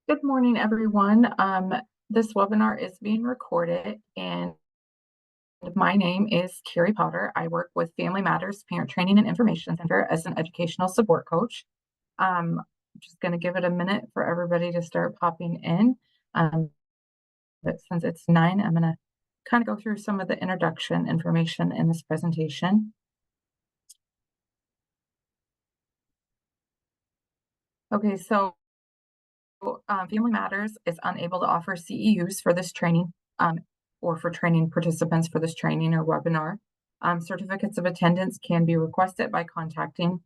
Good morning, everyone. This webinar is being recorded, and my name is Karrie Potter. I work with Family Matters Parent Training and Information Center as an educational support coach. I'm just going to give it a minute for everybody to start popping in. But since it's 9, I'm going to kind of go through some of the introduction information in this presentation. Okay, so Family Matters is unable to offer CEUs for this training or for training participants for this training or webinar. Certificates of attendance can be requested by contacting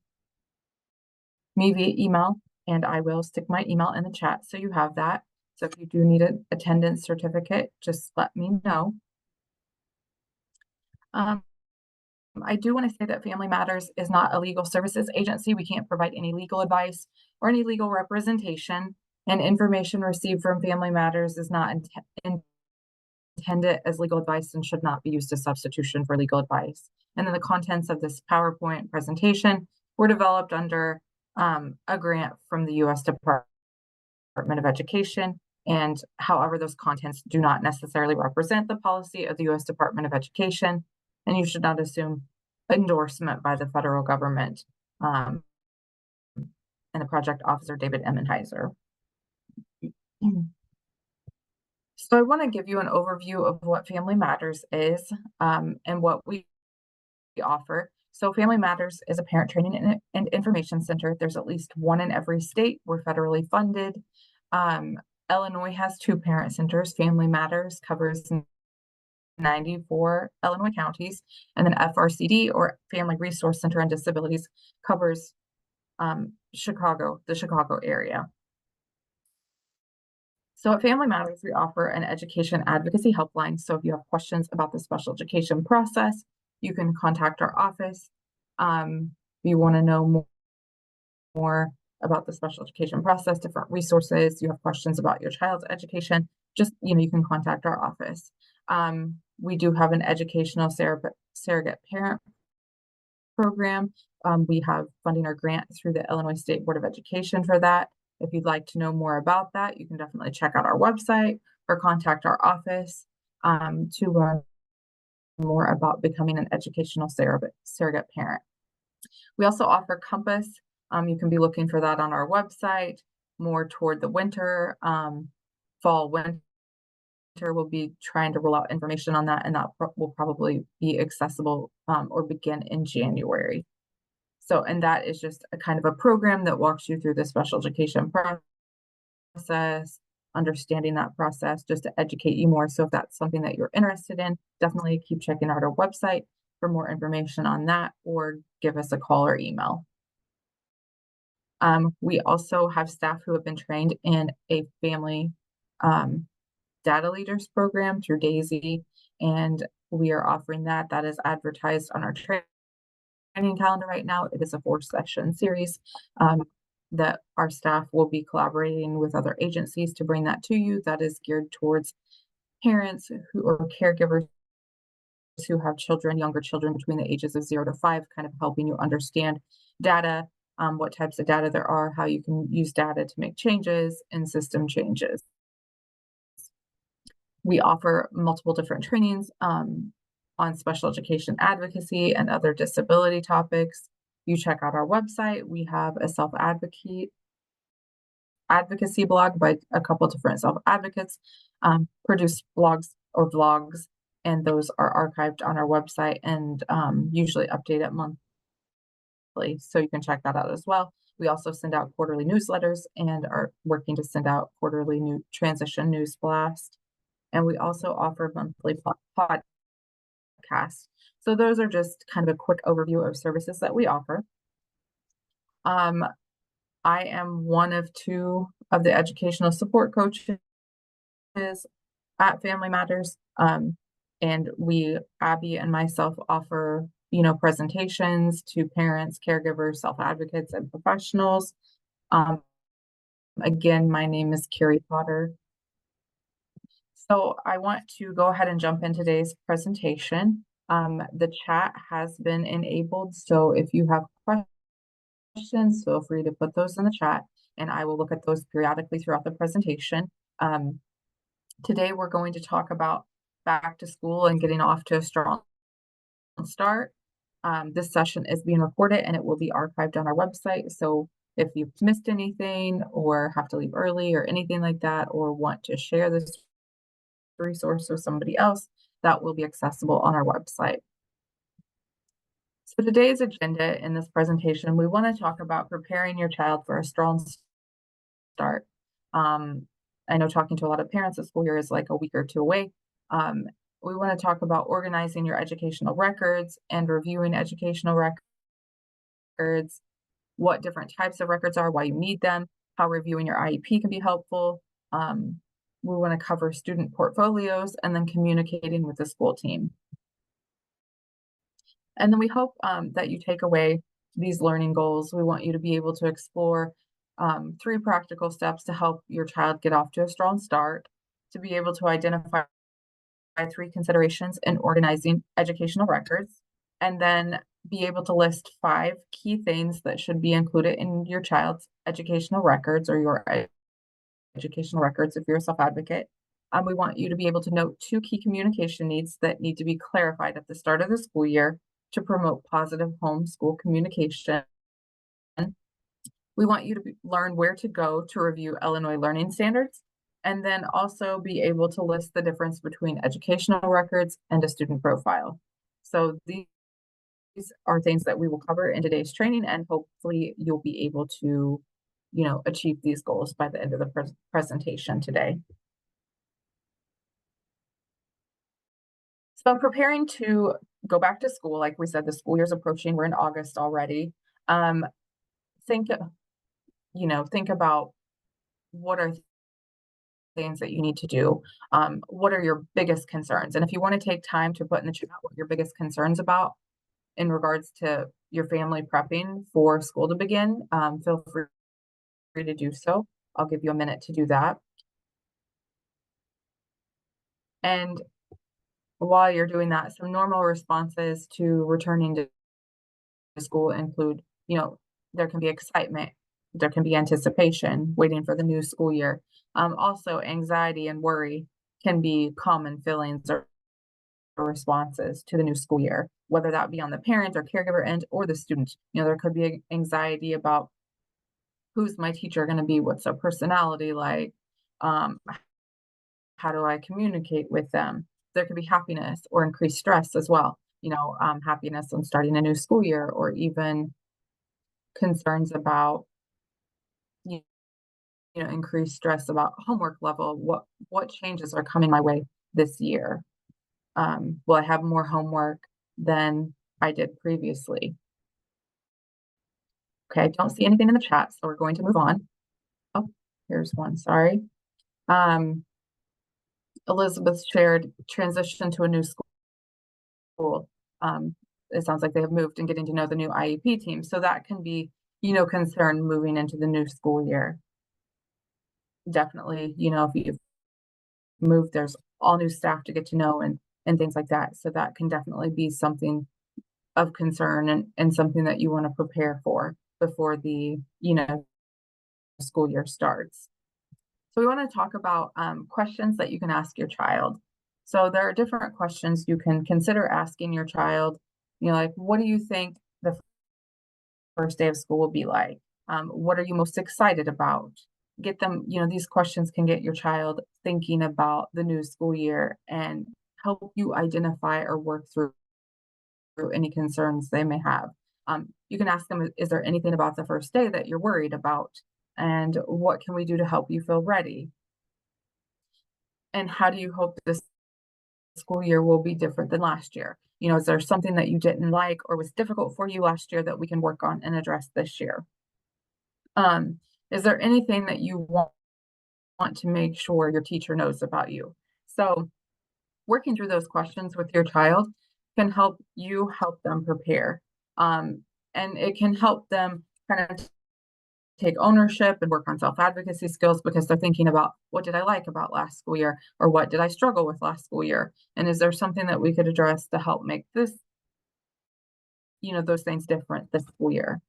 me via email, and I will stick my email in the chat so you have that. So if you do need an attendance certificate, just let me know. I do want to say that Family Matters is not a legal services agency. We can't provide any legal advice or any legal representation, and information received from Family Matters is not intended as legal advice and should not be used as substitution for legal advice. And then the contents of this PowerPoint presentation were developed under a grant from the U.S. Department of Education. And however, those contents do not necessarily represent the policy of the U.S. Department of Education, and you should not assume endorsement by the federal government and the project officer, David Emmenheiser. So I want to give you an overview of what Family Matters is and what we offer. So Family Matters is a parent training and information center. There's at least one in every state. We're federally funded. Illinois has 2 parent centers. Family Matters covers 94 Illinois counties, and then FRCD, or Family Resource Center on Disabilities, covers Chicago, the Chicago area. So at Family Matters, we offer an education advocacy helpline. So if you have questions about the special education process, you can contact our office. If you want to know more about the special education process, different resources, you have questions about your child's education, just, you can contact our office. We do have an educational surrogate parent program. We have funding or grant through the Illinois State Board of Education for that. If you'd like to know more about that, you can definitely check out our website or contact our office to learn more about becoming an educational surrogate parent. We also offer Compass. You can be looking for that on our website more toward the winter, fall, winter. We'll be trying to roll out information on that, and that will probably be accessible or begin in January. So, and that is just a kind of a program that walks you through the special education process, understanding that process, just to educate you more. So if that's something that you're interested in, definitely keep checking out our website for more information on that, or give us a call or email. We also have staff who have been trained in a family data leaders program through DAISY, and we are offering that. That is advertised on our training calendar right now. It is a 4-session series that our staff will be collaborating with other agencies to bring that to you. That is geared towards parents or caregivers who have children, younger children between the ages of 0 to 5, kind of helping you understand data, what types of data there are, how you can use data to make changes and system changes. We offer multiple different trainings on special education advocacy and other disability topics. You check out our website. We have a self-advocacy blog by a couple different self-advocates, produce blogs or vlogs, and those are archived on our website and usually updated monthly. So you can check that out as well. We also send out quarterly newsletters and are working to send out quarterly new transition news blast. And we also offer monthly podcasts. So those are just kind of a quick overview of services that we offer. I am one of 2 of the educational support coaches at Family Matters. And Abby and myself, offer, presentations to parents, caregivers, self-advocates, and professionals. Again, my name is Karrie Potter. So I want to go ahead and jump in today's presentation. The chat has been enabled, so if you have questions, feel free to put those in the chat. and I will look at those periodically throughout the presentation. Today, we're going to talk about back to school and getting off to a strong start. This session is being recorded and it will be archived on our website. So if you've missed anything or have to leave early or anything like that, or want to share this resource with somebody else, that will be accessible on our website. So today's agenda in this presentation, we want to talk about preparing your child for a strong start. I know talking to a lot of parents, the school year is like a week or two away. We want to talk about organizing your educational records and reviewing educational records, what different types of records are, why you need them, how reviewing your IEP can be helpful. We want to cover student portfolios and then communicating with the school team. And then we hope that you take away these learning goals. We want you to be able to explore 3 practical steps to help your child get off to a strong start, to be able to identify 3 considerations in organizing educational records, and then be able to list 5 key things that should be included in your child's educational records or your educational records if you're a self-advocate. We want you to be able to note 2 key communication needs that need to be clarified at the start of the school year to promote positive homeschool communication. We want you to learn where to go to review Illinois learning standards, and then also be able to list the difference between educational records and a student profile. So these are things that we will cover in today's training, and hopefully you'll be able to, achieve these goals by the end of the presentation today. So I'm preparing to go back to school. Like we said, the school year's approaching. We're in August already. Think about what are things that you need to do. What are your biggest concerns? And if you want to take time to put in the chat what your biggest concerns about in regards to your family prepping for school to begin, feel free to do so. I'll give you a minute to do that. And while you're doing that, some normal responses to returning to school include, there can be excitement, there can be anticipation, waiting for the new school year. Also, anxiety and worry can be common feelings or responses to the new school year, whether that be on the parent or caregiver end or the student. There could be anxiety about who's my teacher going to be, what's their personality like, how do I communicate with them? There could be happiness or increased stress as well. Happiness on starting a new school year, or even concerns about increased stress about homework level. What changes are coming my way this year? Will I have more homework than I did previously? Okay, I don't see anything in the chat, so we're going to move on. Oh, here's one, sorry. Elizabeth shared transition to a new school. It sounds like they have moved and getting to know the new IEP team. So that can be, concern moving into the new school year. Definitely, if you've moved, there's all new staff to get to know and things like that. So that can definitely be something of concern and something that you want to prepare for before the, school year starts. So we want to talk about questions that you can ask your child. So there are different questions you can consider asking your child. Like, what do you think the first day of school will be like? What are you most excited about? Get them, these questions can get your child thinking about the new school year and help you identify or work through any concerns they may have. You can ask them, is there anything about the first day that you're worried about? And what can we do to help you feel ready? And how do you hope this school year will be different than last year? Is there something that you didn't like or was difficult for you last year that we can work on and address this year? Is there anything that you want to make sure your teacher knows about you? So working through those questions with your child can help you help them prepare. And it can help them kind of take ownership and work on self-advocacy skills, because they're thinking about, what did I like about last school year, or what did I struggle with last school year? And is there something that we could address to help make this, those things different this school year?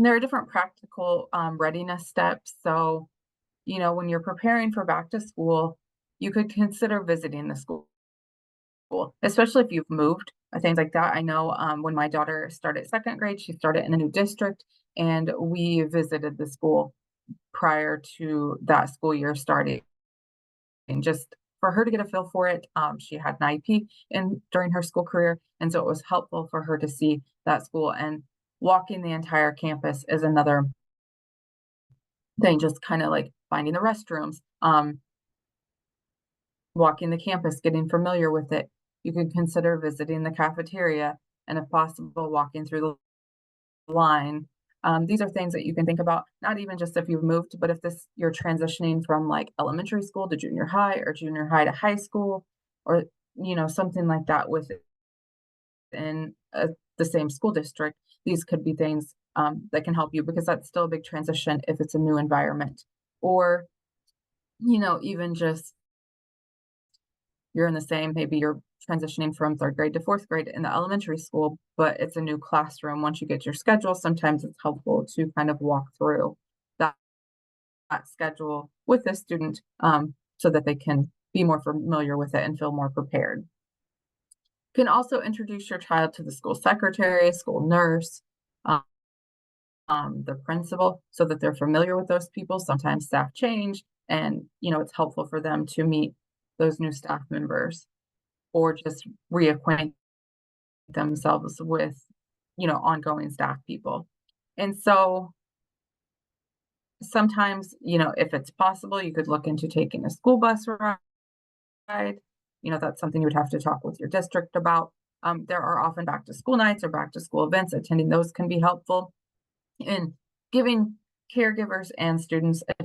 there are different practical readiness steps. So, when you're preparing for back to school, you could consider visiting the school, especially if you've moved, things like that. I know when my daughter started second grade, she started in a new district, and we visited the school prior to that school year starting, and just for her to get a feel for it. She had an IEP during her school career, and so it was helpful for her to see that school. And walking the entire campus is another thing, just kind of like finding the restrooms, walking the campus, getting familiar with it. You could consider visiting the cafeteria, and if possible, walking through the line. These are things that you can think about, not even just if you've moved, but if you're transitioning from like elementary school to junior high or junior high to high school, or something like that within the same school district. These could be things that can help you, because that's still a big transition if it's a new environment, or even just you're in the same, maybe you're transitioning from third grade to fourth grade in the elementary school, but it's a new classroom. Once you get your schedule, sometimes it's helpful to kind of walk through that, that schedule with the student, so that they can be more familiar with it and feel more prepared. You can also introduce your child to the school secretary, school nurse, the principal, so that they're familiar with those people. Sometimes staff change, and it's helpful for them to meet those new staff members, or just reacquaint themselves with ongoing staff people. And so sometimes, if it's possible, you could look into taking a school bus ride. That's something you would have to talk with your district about. There are often back to school nights or back to school events. Attending those can be helpful in giving caregivers and students a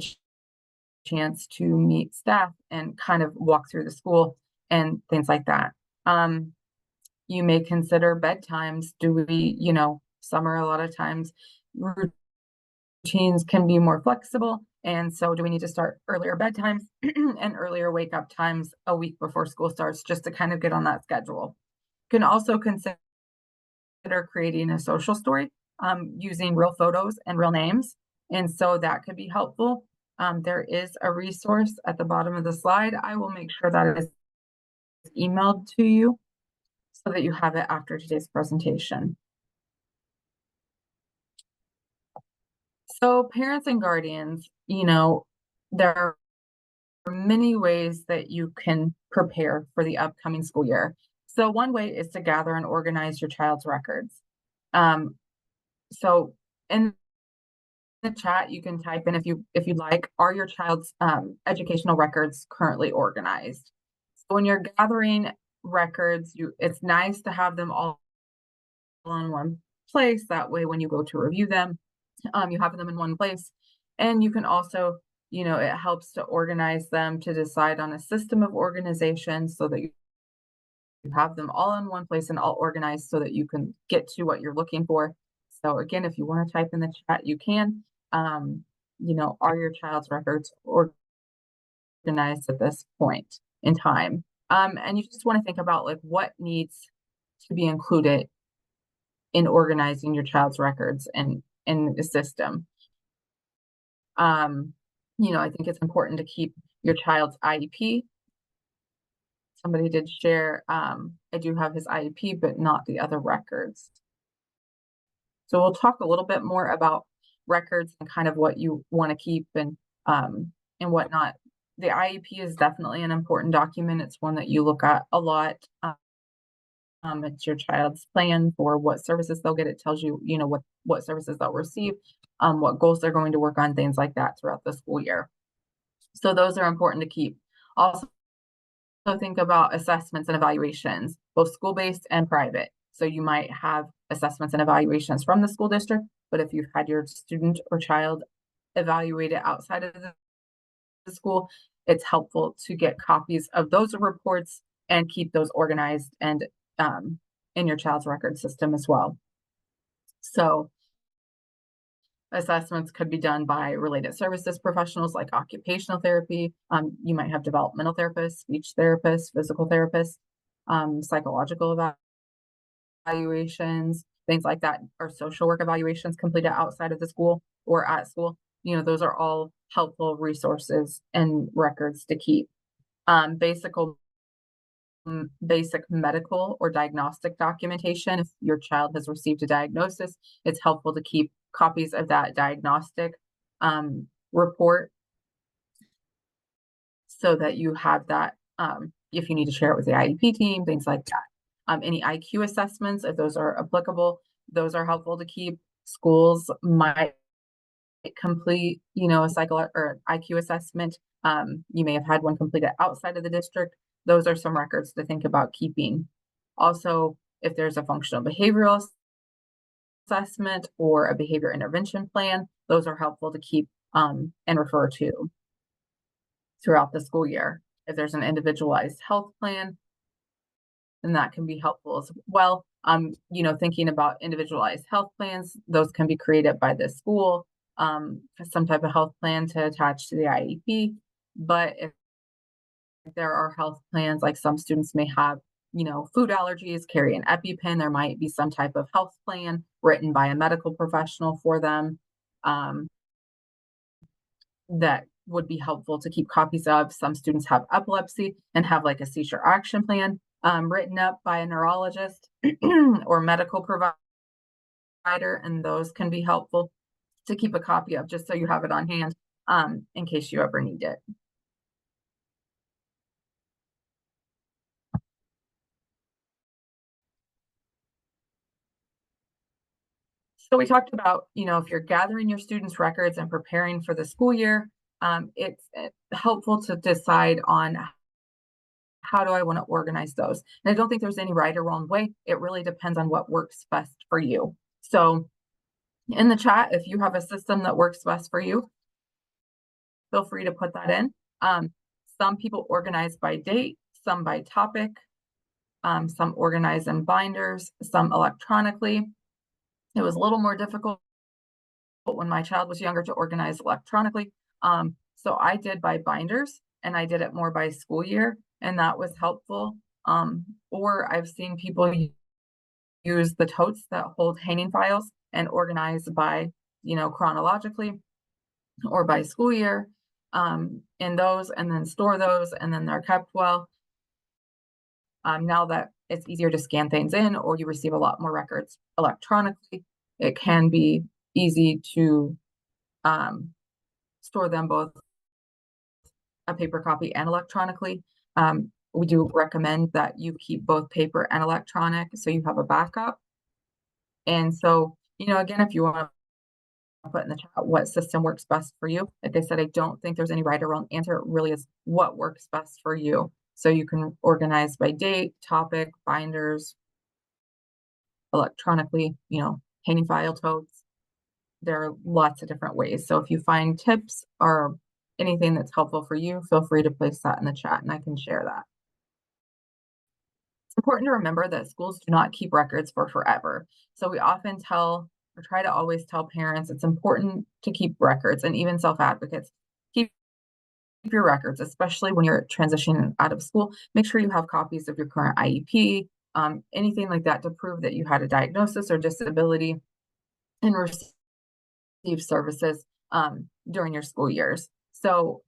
chance to meet staff and kind of walk through the school and things like that. You may consider bedtimes. Summer, a lot of times routines can be more flexible. And so do we need to start earlier bedtimes and earlier wake up times a week before school starts, just to kind of get on that schedule? You can also consider creating a social story, using real photos and real names. And so that could be helpful. There is a resource at the bottom of the slide. I will make sure that is emailed to you so that you have it after today's presentation. So parents and guardians, there are many ways that you can prepare for the upcoming school year. So one way is to gather and organize your child's records. So in the chat, you can type in, if you'd like, are your child's educational records currently organized? So when you're gathering records, it's nice to have them all in one place. That way, when you go to review them, you have them in one place. And you can also, it helps to organize them, to decide on a system of organization, so that you have them all in one place and all organized, so that you can get to what you're looking for. So again, if you want to type in the chat, you can. Are your child's records organized at this point in time? And you just want to think about like what needs to be included in organizing your child's records and in the system. I think it's important to keep your child's IEP. Somebody did share, I do have his IEP, but not the other records. So we'll talk a little bit more about records and kind of what you want to keep and whatnot. The IEP is definitely an important document. It's one that you look at a lot. It's your child's plan for what services they'll get. It tells you, what services they'll receive, what goals they're going to work on, things like that throughout the school year. So those are important to keep. Also think about assessments and evaluations, both school-based and private. So you might have assessments and evaluations from the school district, but if you've had your student or child evaluated outside of the school, it's helpful to get copies of those reports and keep those organized and in your child's record system as well. So assessments could be done by related services professionals like occupational therapy. You might have developmental therapists, speech therapists, physical therapists, psychological evaluations. things like that, or social work evaluations completed outside of the school or at school. Those are all helpful resources and records to keep. Basic medical or diagnostic documentation. If your child has received a diagnosis, it's helpful to keep copies of that diagnostic report so that you have that if you need to share it with the IEP team, things like that. Any IQ assessments, if those are applicable, those are helpful to keep. Schools might complete, a cycle or IQ assessment. You may have had one completed outside of the district. Those are some records to think about keeping. Also, if there's a functional behavioral assessment or a behavior intervention plan, those are helpful to keep and refer to throughout the school year. If there's an individualized health plan, then that can be helpful as well. Thinking about individualized health plans, those can be created by the school, some type of health plan to attach to the IEP. But if there are health plans, like some students may have, food allergies, carry an EpiPen, there might be some type of health plan written by a medical professional for them that would be helpful to keep copies of. Some students have epilepsy and have like a seizure action plan written up by a neurologist or medical provider, and those can be helpful to keep a copy of just so you have it on hand in case you ever need it. So we talked about, if you're gathering your students' records and preparing for the school year, it's helpful to decide on how do I want to organize those. And I don't think there's any right or wrong way. It really depends on what works best for you. So in the chat, if you have a system that works best for you, feel free to put that in. Some people organize by date, some by topic, some organize in binders, some electronically. It was a little more difficult when my child was younger to organize electronically. So I did by binders, and I did it more by school year, and that was helpful. Or I've seen people use the totes that hold hanging files and organize by, chronologically or by school year in those, and then store those, and then they're kept well. Now that it's easier to scan things in, or you receive a lot more records electronically, it can be easy to store them both a paper copy and electronically. We do recommend that you keep both paper and electronic so you have a backup. And so, again, if you want to put in the chat what system works best for you, like I said, I don't think there's any right or wrong answer. It really is what works best for you. So you can organize by date, topic, binders, electronically, hanging file totes. There are lots of different ways. So if you find tips or anything that's helpful for you, feel free to place that in the chat and I can share that. It's important to remember that schools do not keep records for forever. So we often try to always tell parents it's important to keep records, and even self-advocates. Keep your records, especially when you're transitioning out of school. Make sure you have copies of your current IEP, anything like that to prove that you had a diagnosis or disability and receive services during your school years. So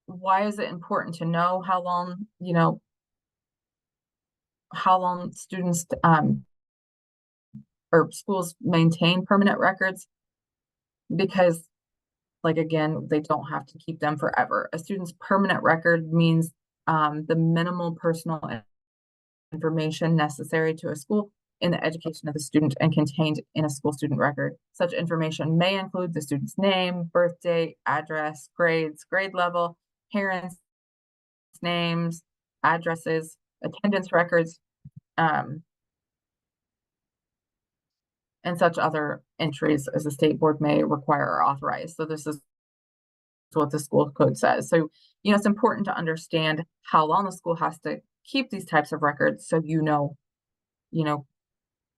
why is it important to know how long students or schools maintain permanent records? Because, like, again, they don't have to keep them forever. A student's permanent record means the minimal personal information necessary to a school in the education of the student and contained in a school student record. Such information may include the student's name, birth date, address, grades, grade level, parents' names, addresses, attendance records, and such other entries as the state board may require or authorize. So this is what the school code says. So, it's important to understand how long the school has to keep these types of records so you know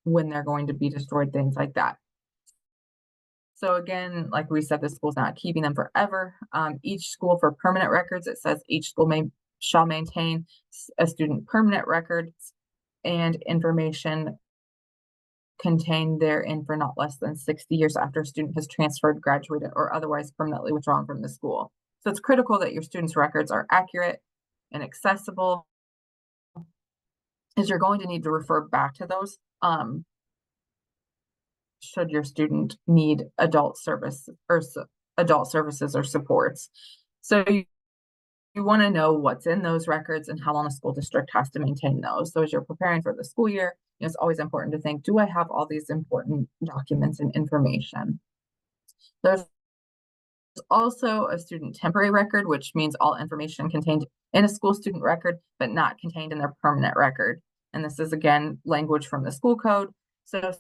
when they're going to be destroyed, things like that. So again, like we said, the school's not keeping them forever. Each school, for permanent records, it says each school shall maintain a student permanent record and information contained therein for not less than 60 years after a student has transferred, graduated, or otherwise permanently withdrawn from the school. So it's critical that your students' records are accurate and accessible, as you're going to need to refer back to those should your student need adult services or supports. So you want to know what's in those records and how long a school district has to maintain those. So as you're preparing for the school year, it's always important to think, do I have all these important documents and information? There's also a student temporary record, which means all information contained in a school student record, but not contained in their permanent record. And this is, again, language from the school code. So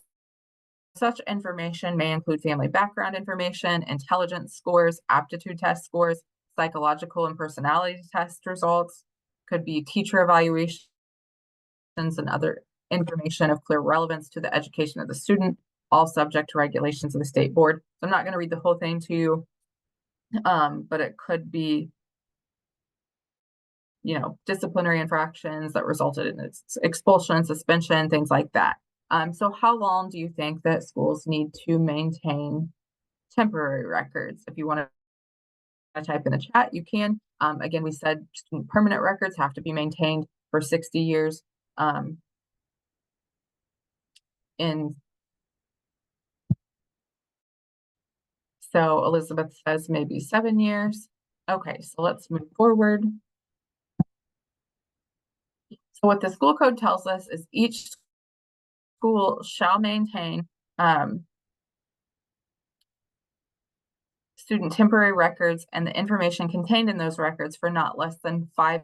such information may include family background information, intelligence scores, aptitude test scores, psychological and personality test results, could be teacher evaluations and other information of clear relevance to the education of the student, all subject to regulations of the state board. So I'm not going to read the whole thing to you, but it could be, disciplinary infractions that resulted in its expulsion, suspension, things like that. So how long do you think that schools need to maintain temporary records? If you want to type in the chat, you can. Again, we said permanent records have to be maintained for 60 years. So Elizabeth says maybe 7 years. Okay, so let's move forward. So what the school code tells us is each school shall maintain student temporary records and the information contained in those records for not less than 5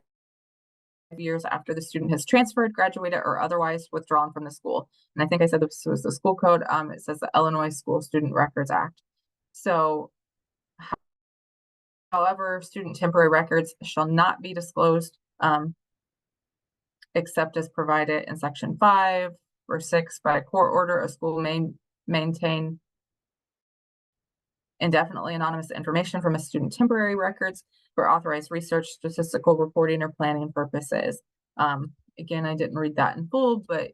years after the student has transferred, graduated, or otherwise withdrawn from the school. And I think I said this was the school code. It says the Illinois School Student Records Act. So, however, student temporary records shall not be disclosed except as provided in Section 5 or 6 by court order. A school may maintain indefinitely anonymous information from a student temporary records for authorized research, statistical reporting, or planning purposes. Again, I didn't read that in full, but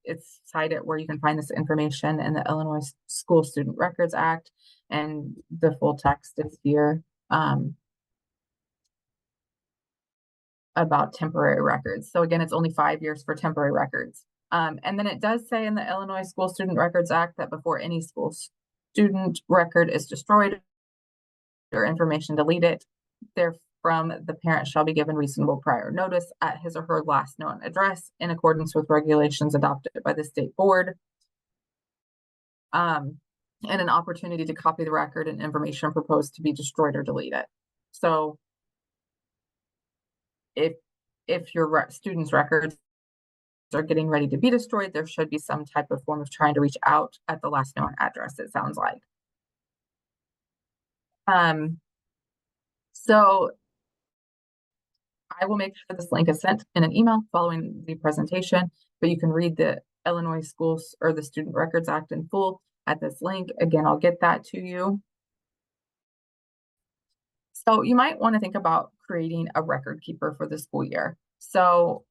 it's cited where you can find this information in the Illinois School Student Records Act, and the full text is here about temporary records. So again, it's only 5 years for temporary records. And then it does say in the Illinois School Student Records Act that before any school student record is destroyed or information deleted, therefrom the parent shall be given reasonable prior notice at his or her last known address in accordance with regulations adopted by the state board, and an opportunity to copy the record and information proposed to be destroyed or deleted. So if your students' records are getting ready to be destroyed, there should be some type of form of trying to reach out at the last known address, it sounds like. So I will make sure this link is sent in an email following the presentation, but you can read the Illinois Schools or the Student Records Act in full at this link. Again, I'll get that to you. So you might want to think about creating a record keeper for the school year. So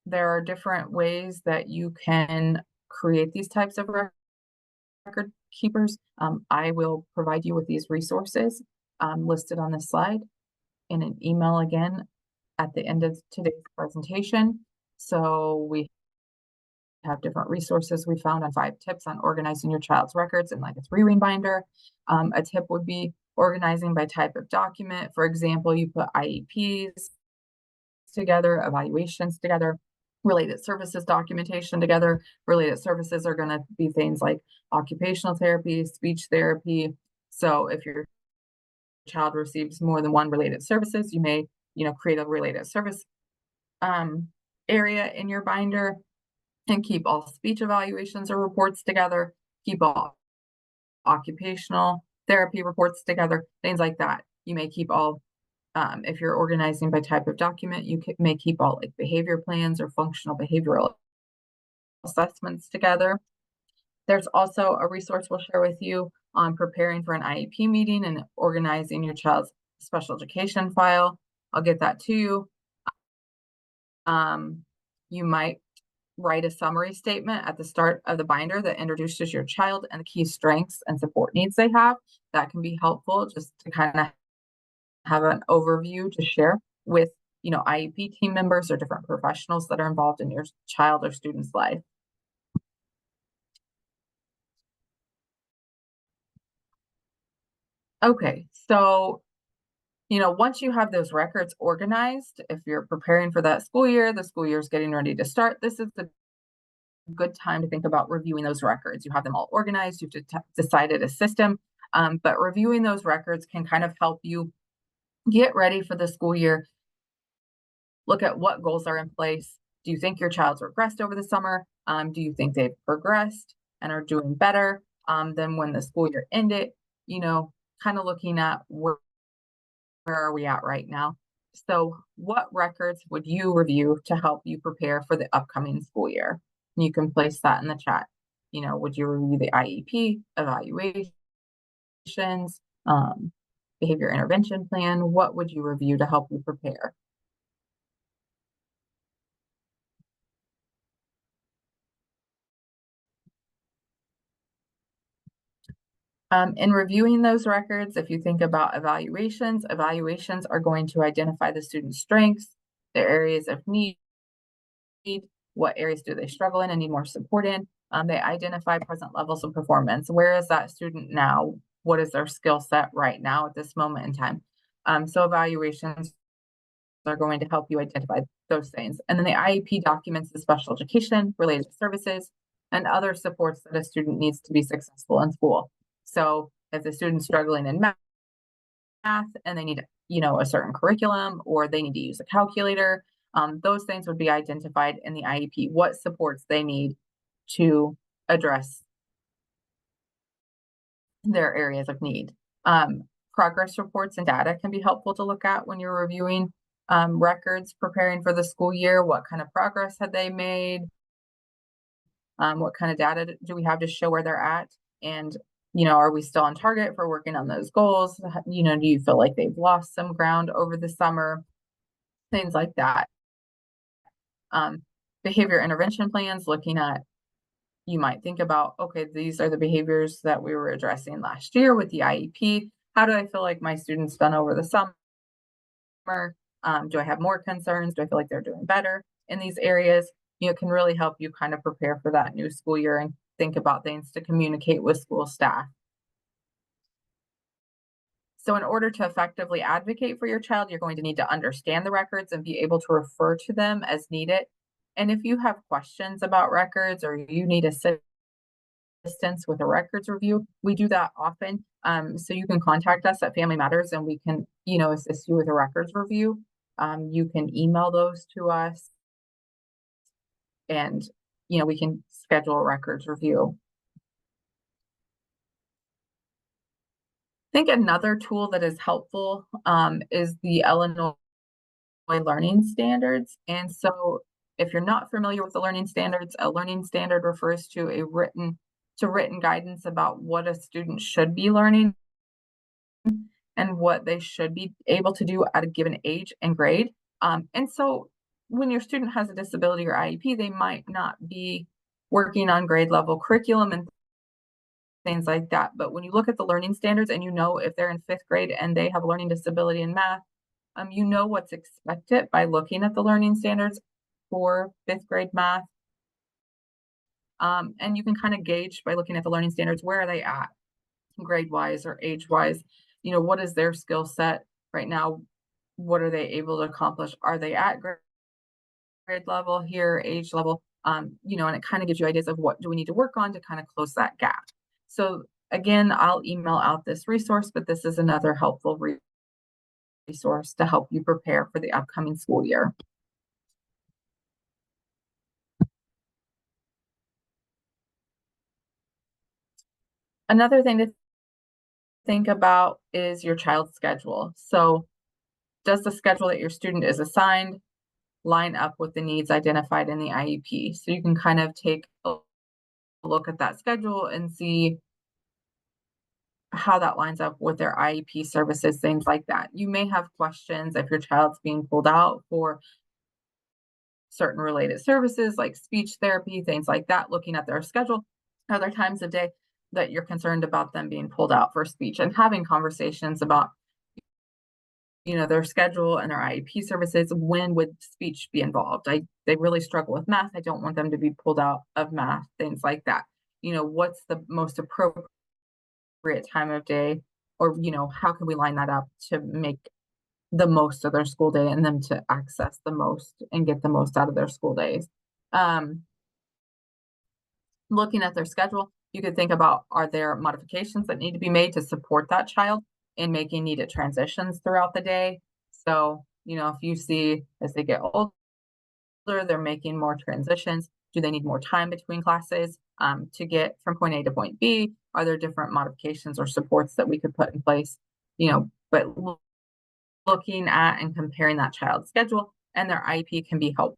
there are different ways that you can create these types of record keepers. I will provide you with these resources listed on this slide in an email again at the end of today's presentation. So we have different resources we found on 5 tips on organizing your child's records in like a 3-ring binder. A tip would be organizing by type of document. For example, you put IEPs together, evaluations together, related services documentation together. Related services are going to be things like occupational therapy, speech therapy. So if your child receives more than one related services, you may, create a related service area in your binder, and keep all speech evaluations or reports together, keep all occupational therapy reports together, things like that. You may keep all, if you're organizing by type of document, you may keep all like behavior plans or functional behavioral assessments together. There's also a resource we'll share with you on preparing for an IEP meeting and organizing your child's special education file. I'll get that to you. You might write a summary statement at the start of the binder that introduces your child and the key strengths and support needs they have. That can be helpful just to kind of have an overview to share with, IEP team members or different professionals that are involved in your child or student's life. Okay, so once you have those records organized, if you're preparing for that school year, the school year is getting ready to start. This is the good time to think about reviewing those records. You have them all organized, you've decided a system, but reviewing those records can kind of help you get ready for the school year. Look at what goals are in place. Do you think your child's regressed over the summer? Do you think they've progressed and are doing better than when the school year ended? Kind of looking at where are we at right now? So, what records would you review to help you prepare for the upcoming school year? You can place that in the chat. Would you review the IEP, evaluations, um, behavior intervention plan? What would you review to help you prepare? In reviewing those records, if you think about evaluations are going to identify the student's strengths, their areas of need, what areas do they struggle in and need more support in. They identify present levels of performance. Where is that student now? What is their skill set right now at this moment in time? So evaluations are going to help you identify those things. And then the IEP documents the special education, related services, and other supports that a student needs to be successful in school. So if the student's struggling in math and they need, a certain curriculum or they need to use a calculator, those things would be identified in the IEP, what supports they need to address their areas of need. Progress reports and data can be helpful to look at when you're reviewing records, preparing for the school year. What kind of progress had they made? What kind of data do we have to show where they're at? And, are we still on target for working on those goals? Do you feel like they've lost some ground over the summer? Things like that. Um, behavior intervention plans, looking at, you might think about, okay, these are the behaviors that we were addressing last year with the IEP. How do I feel like my students done over the summer? Do I have more concerns? Do I feel like they're doing better in these areas? It can really help you kind of prepare for that new school year and think about things to communicate with school staff. So in order to effectively advocate for your child, you're going to need to understand the records and be able to refer to them as needed. And if you have questions about records or you need assistance with a records review, we do that often. So you can contact us at Family Matters and we can, assist you with a records review. You can email those to us and, we can schedule a records review. I think another tool that is helpful is the Illinois learning standards. And so if you're not familiar with the learning standards, a learning standard refers to written guidance about what a student should be learning and what they should be able to do at a given age and grade. And so when your student has a disability or IEP, they might not be working on grade level curriculum and things like that. But when you look at the learning standards and if they're in 5th grade and they have a learning disability in math, what's expected by looking at the learning standards for 5th grade math. And you can kind of gauge by looking at the learning standards, where are they at grade wise or age wise? What is their skill set right now? What are they able to accomplish? Are they at grade level here, age level? And it kind of gives you ideas of what do we need to work on to kind of close that gap. So again, I'll email out this resource, but this is another helpful resource to help you prepare for the upcoming school year. Another thing to think about is your child's schedule. So does the schedule that your student is assigned line up with the needs identified in the IEP? So you can kind of take a look at that schedule and see how that lines up with their IEP services, things like that. You may have questions if your child's being pulled out for certain related services like speech therapy, things like that, looking at their schedule. Are there times of day that you're concerned about them being pulled out for speech, and having conversations about their schedule and their IEP services? When would speech be involved? They really struggle with math. I don't want them to be pulled out of math, things like that. What's the most appropriate time of day, or how can we line that up to make the most of their school day and them to access the most and get the most out of their school days. Um, Looking at their schedule, you could think about, are there modifications that need to be made to support that child in making needed transitions throughout the day? So, if you see as they get older, they're making more transitions. Do they need more time between classes to get from point A to point B? Are there different modifications or supports that we could put in place? But looking at and comparing that child's schedule and their IEP can be helpful.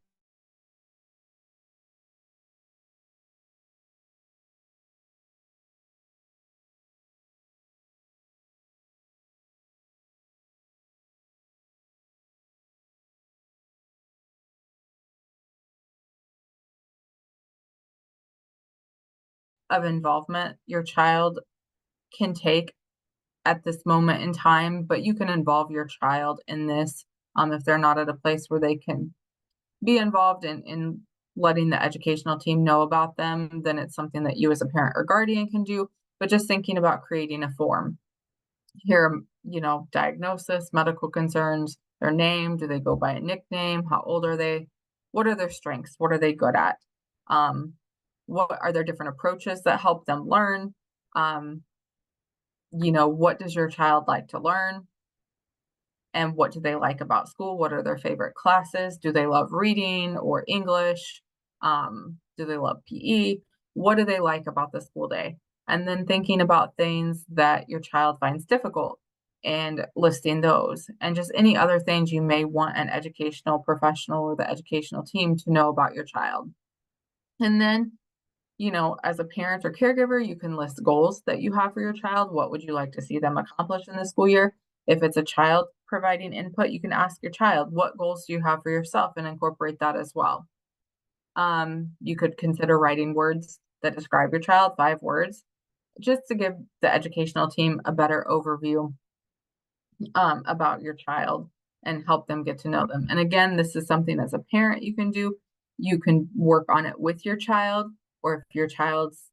Of involvement your child can take at this moment in time, but you can involve your child in this if they're not at a place where they can be involved in letting the educational team know about them. Then it's something that you as a parent or guardian can do. But just thinking about creating a form here, diagnosis, medical concerns, their name, do they go by a nickname, how old are they, what are their strengths, what are they good at, what are their different approaches that help them learn, um, what does your child like to learn, and what do they like about school? What are their favorite classes? Do they love reading or English? Do they love PE? What do they like about the school day? And then thinking about things that your child finds difficult and listing those, and just any other things you may want an educational professional or the educational team to know about your child. And then, as a parent or caregiver, you can list goals that you have for your child. What would you like to see them accomplish in the school year? If it's a child providing input, you can ask your child, what goals do you have for yourself, and incorporate that as well. You could consider writing words that describe your child, 5 words, just to give the educational team a better overview about your child and help them get to know them. And again, this is something as a parent you can do. You can work on it with your child, or if your child's,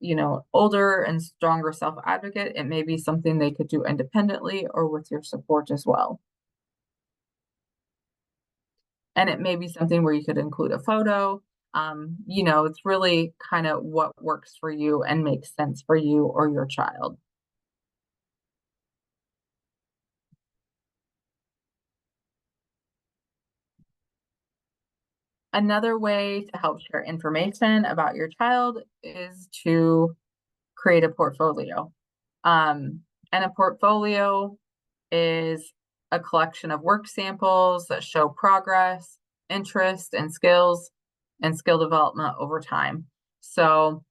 older and stronger self-advocate, it may be something they could do independently or with your support as well. And it may be something where you could include a photo. It's really kind of what works for you and makes sense for you or your child. Another way to help share information about your child is to create a portfolio. And a portfolio is a collection of work samples that show progress, interest, and skill development over time. So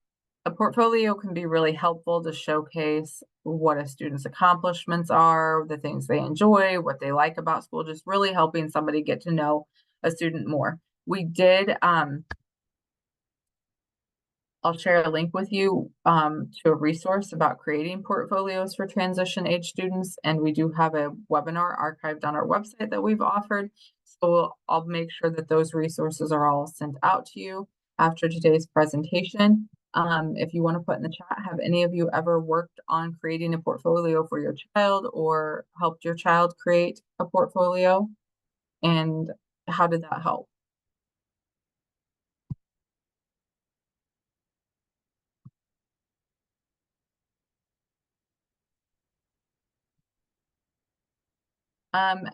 a portfolio can be really helpful to showcase what a student's accomplishments are, the things they enjoy, what they like about school, just really helping somebody get to know a student more. We did I'll share a link with you to a resource about creating portfolios for transition age students. And we do have a webinar archived on our website that we've offered. So I'll make sure that those resources are all sent out to you after today's presentation. If you want to put in the chat, have any of you ever worked on creating a portfolio for your child or helped your child create a portfolio? And how did that help?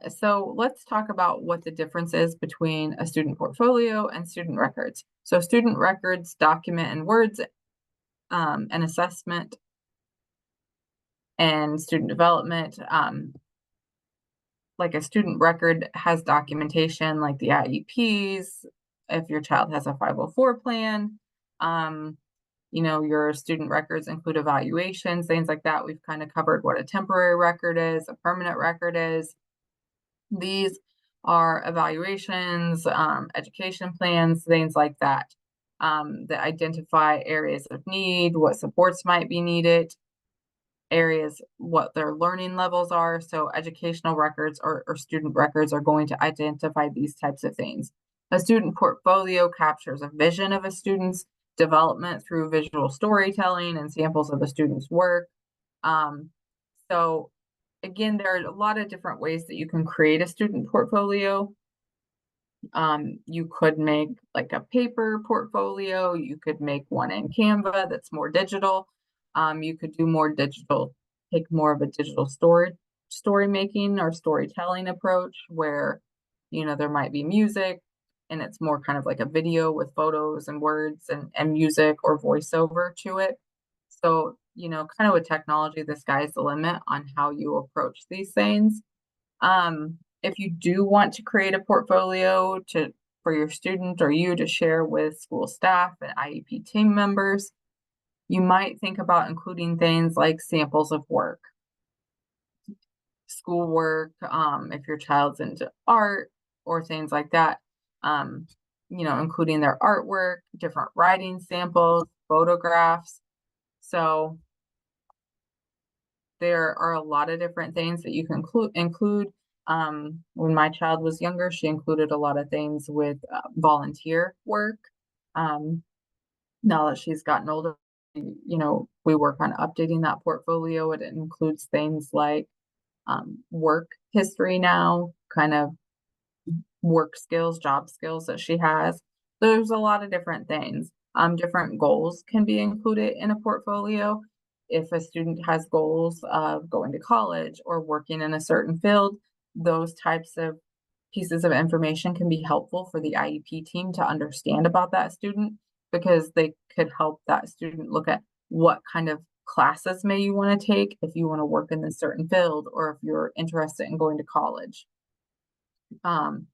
So let's talk about what the difference is between a student portfolio and student records. So student records document in words an assessment and student development. Like a student record has documentation like the IEPs, if your child has a 504 plan. Your student records include evaluations, things like that. We've kind of covered what a temporary record is, a permanent record is. These are evaluations, education plans, things like that, that identify areas of need, what supports might be needed, areas, what their learning levels are. So educational records or student records are going to identify these types of things. A student portfolio captures a vision of a student's development through visual storytelling and samples of the student's work. Um, so again, there are a lot of different ways that you can create a student portfolio. You could make like a paper portfolio, you could make one in Canva that's more digital. You could do more digital, take more of a digital story making or storytelling approach where, there might be music and it's more kind of like a video with photos and words and music or voiceover to it. So, kind of with technology, the sky's the limit on how you approach these things. If you do want to create a portfolio for your student or you to share with school staff and IEP team members, you might think about including things like samples of work, schoolwork, if your child's into art or things like that, um, including their artwork, different writing samples, photographs. So there are a lot of different things that you can include. When my child was younger, she included a lot of things with volunteer work. Um, Now that she's gotten older, we work on updating that portfolio. It includes things like work history now, kind of work skills, job skills that she has. There's a lot of different things. Different goals can be included in a portfolio. If a student has goals of going to college or working in a certain field, those types of pieces of information can be helpful for the IEP team to understand about that student because they could help that student look at what kind of classes may you want to take if you want to work in this certain field or if you're interested in going to college. Um,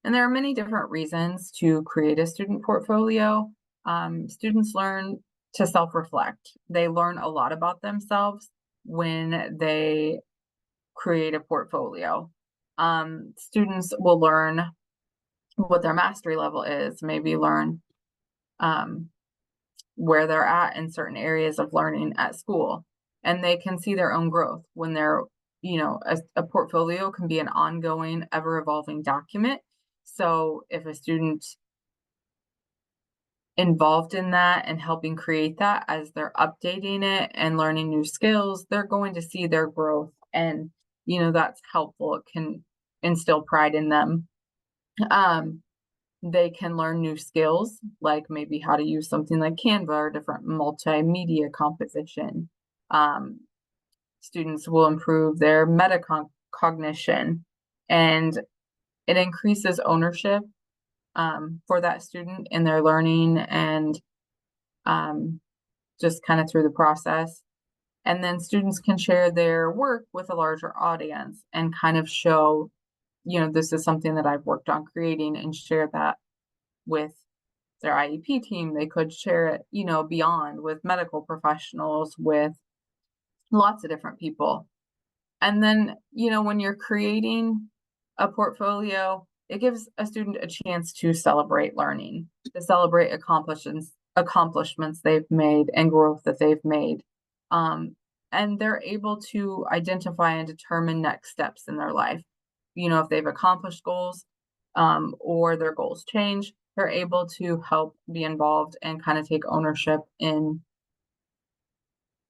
And there are many different reasons to create a student portfolio. Students learn to self-reflect. They learn a lot about themselves when they create a portfolio. Students will learn what their mastery level is, maybe learn um, where they're at in certain areas of learning at school. And they can see their own growth when they're, a portfolio can be an ongoing, ever evolving document. So if a student involved in that and helping create that as they're updating it and learning new skills, they're going to see their growth. And, that's helpful. It can instill pride in them. Um, they can learn new skills, like maybe how to use something like Canva or different multimedia composition. Um, Students will improve their metacognition and it increases ownership for that student in their learning and um, just kind of through the process. And then students can share their work with a larger audience and kind of show, this is something that I've worked on creating and share that with their IEP team. They could share it, beyond with medical professionals, with lots of different people. And then, when you're creating a portfolio, it gives a student a chance to celebrate learning, to celebrate accomplishments they've made and growth that they've made. And they're able to identify and determine next steps in their life. If they've accomplished goals or their goals change, they're able to help be involved and kind of take ownership in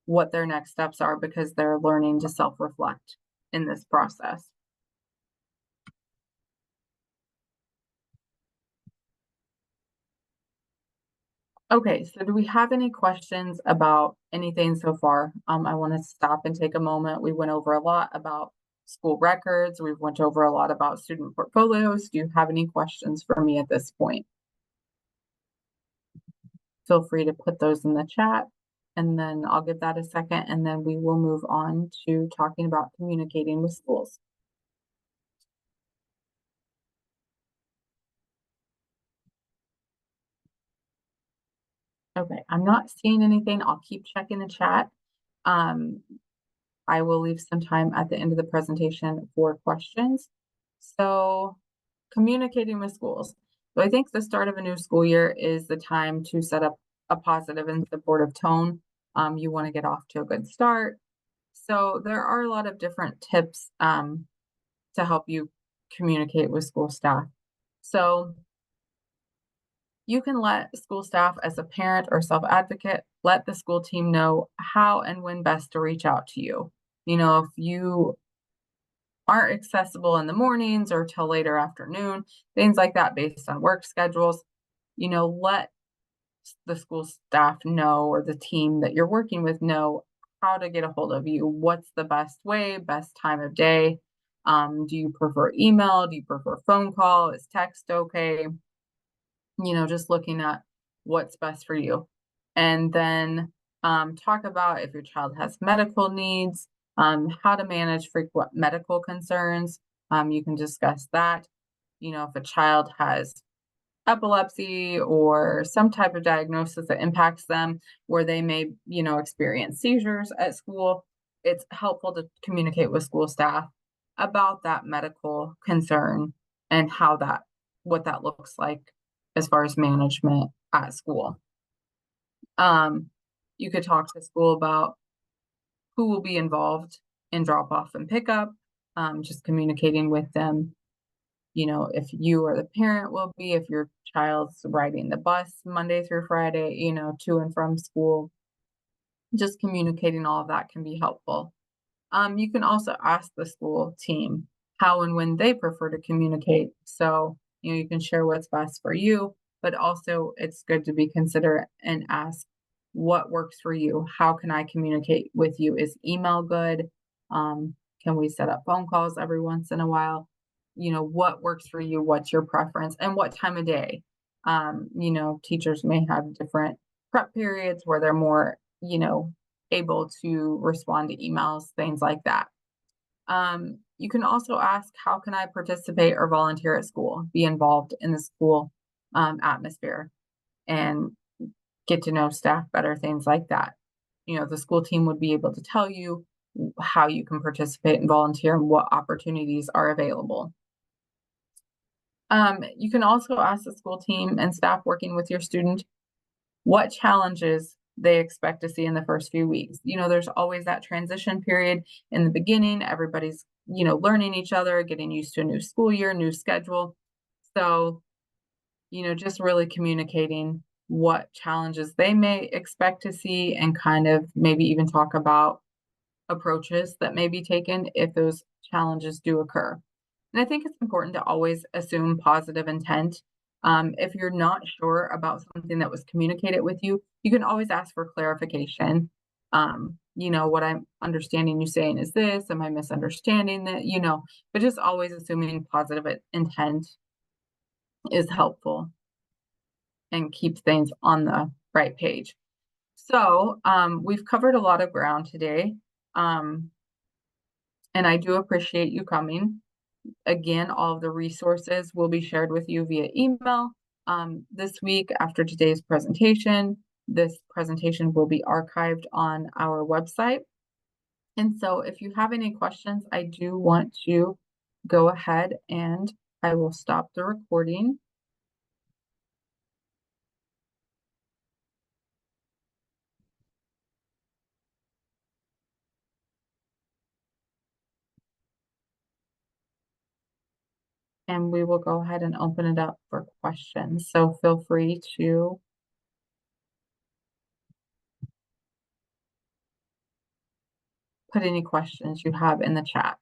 what their next steps are because they're learning to self-reflect in this process. Okay, so do we have any questions about anything so far? I want to stop and take a moment. We went over a lot about school records. We've went over a lot about student portfolios. Do you have any questions for me at this point? Feel free to put those in the chat and then I'll give that a second and then we will move on to talking about communicating with schools. Okay, I'm not seeing anything. I'll keep checking the chat. Um, I will leave some time at the end of the presentation for questions. So communicating with schools. So I think the start of a new school year is the time to set up a positive and supportive tone. You want to get off to a good start. So there are a lot of different tips to help you communicate with school staff. So you can let school staff as a parent or self-advocate, let the school team know how and when best to reach out to you. If you aren't accessible in the mornings or till later afternoon, things like that based on work schedules, let the school staff know or the team that you're working with know how to get a hold of you. What's the best way, best time of day? Do you prefer email? Do you prefer phone call? Is text okay? Just looking at what's best for you. And then talk about if your child has medical needs, how to manage frequent medical concerns. You can discuss that. If a child has epilepsy or some type of diagnosis that impacts them where they may, experience seizures at school, it's helpful to communicate with school staff about that medical concern and what that looks like as far as management at school. You could talk to school about who will be involved in drop off and pickup, just communicating with them. If you or the parent will be, if your child's riding the bus Monday through Friday, to and from school, just communicating all of that can be helpful. You can also ask the school team how and when they prefer to communicate. So, you can share what's best for you, but also it's good to be considerate and ask what works for you. How can I communicate with you? Is email good? Can we set up phone calls every once in a while? What works for you? What's your preference? And what time of day? Teachers may have different prep periods where they're more, able to respond to emails, things like that. You can also ask, how can I participate or volunteer at school, be involved in the school atmosphere and get to know staff better, things like that. The school team would be able to tell you how you can participate and volunteer and what opportunities are available. You can also ask the school team and staff working with your student what challenges they expect to see in the first few weeks. There's always that transition period in the beginning. Everybody's, learning each other, getting used to a new school year, new schedule. So, just really communicating what challenges they may expect to see and kind of maybe even talk about approaches that may be taken if those challenges do occur. And I think it's important to always assume positive intent. If you're not sure about something that was communicated with you, you can always ask for clarification. What I'm understanding you saying is this, am I misunderstanding that, but just always assuming positive intent is helpful and keeps things on the right page. So we've covered a lot of ground today. And I do appreciate you coming. Again, all of the resources will be shared with you via email this week after today's presentation. This presentation will be archived on our website. And so if you have any questions, I do want to go ahead and I will stop the recording. And we will go ahead and open it up for questions. So feel free to put any questions you have in the chat.